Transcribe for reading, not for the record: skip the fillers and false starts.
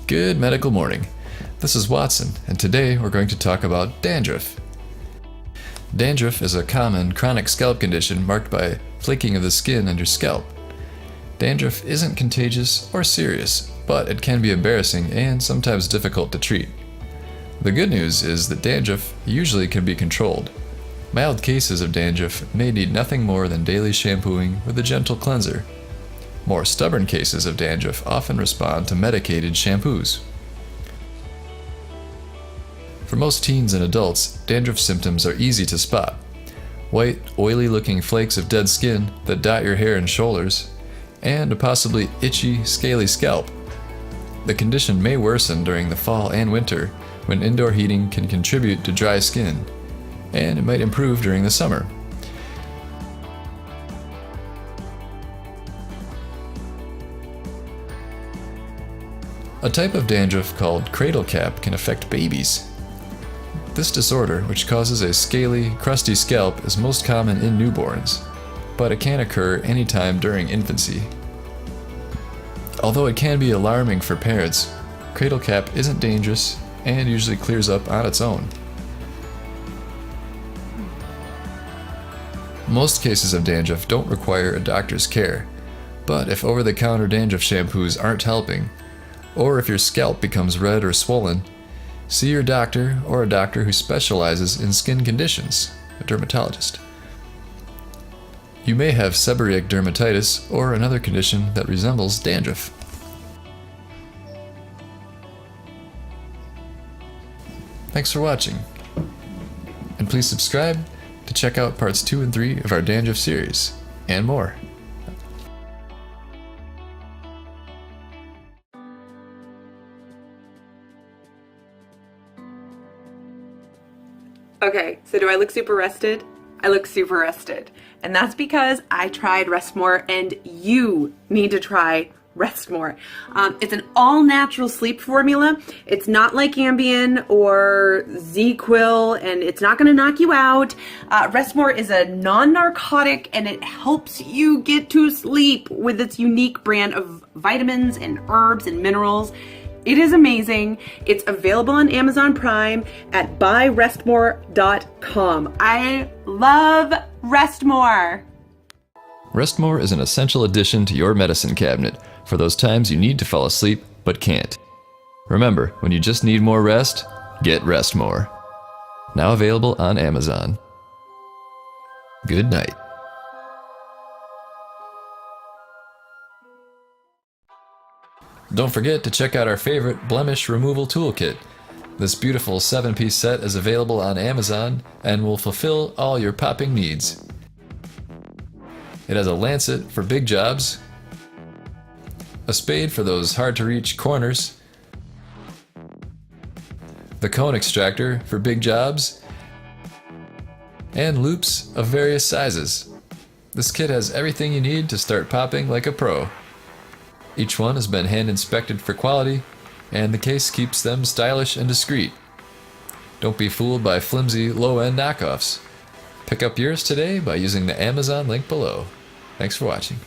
Good medical morning. This is Watson, and today we're going to talk about dandruff. Dandruff is a common chronic scalp condition marked by flaking of the skin on your scalp. Dandruff isn't contagious or serious, but it can be embarrassing and sometimes difficult to treat. The good news is that dandruff usually can be controlled. Mild cases of dandruff may need nothing more than daily shampooing with a gentle cleanser. More stubborn cases of dandruff often respond to medicated shampoos. For most teens and adults, dandruff symptoms are easy to spot. White, oily-looking flakes of dead skin that dot your hair and shoulders, and a possibly itchy, scaly scalp. The condition may worsen during the fall and winter, when indoor heating can contribute to dry skin, and it might improve during the summer. A type of dandruff called cradle cap can affect babies. This disorder, which causes a scaly, crusty scalp, is most common in newborns, but it can occur anytime during infancy. Although it can be alarming for parents, cradle cap isn't dangerous and usually clears up on its own. Most cases of dandruff don't require a doctor's care, but if over-the-counter dandruff shampoos aren't helping, or if your scalp becomes red or swollen, see your doctor or a doctor who specializes in skin conditions, a dermatologist. You may have seborrheic dermatitis or another condition that resembles dandruff. Thanks for watching, and please subscribe to check out parts 2 and 3 of our dandruff series, and more. Okay, so do I look super rested? I look super rested. And that's because I tried Rest More, and you need to try Rest More. It's an all-natural sleep formula. It's not like Ambien or ZQuil, and it's not going to knock you out. Rest More is a non-narcotic, and it helps you get to sleep with its unique brand of vitamins and herbs and minerals. It is amazing. It's available on Amazon Prime at buyrestmore.com. I love Rest More. Rest More is an essential addition to your medicine cabinet for those times you need to fall asleep but can't. Remember, when you just need more rest, get Rest More. Now available on Amazon. Good night. Don't forget to check out our favorite blemish removal toolkit. This beautiful 7-piece set is available on Amazon and will fulfill all your popping needs. It has a lancet for big jobs, a spade for those hard-to-reach corners, the cone extractor for big jobs, and loops of various sizes. This kit has everything you need to start popping like a pro. Each one has been hand-inspected for quality, and the case keeps them stylish and discreet. Don't be fooled by flimsy, low-end knockoffs. Pick up yours today by using the Amazon link below. Thanks for watching.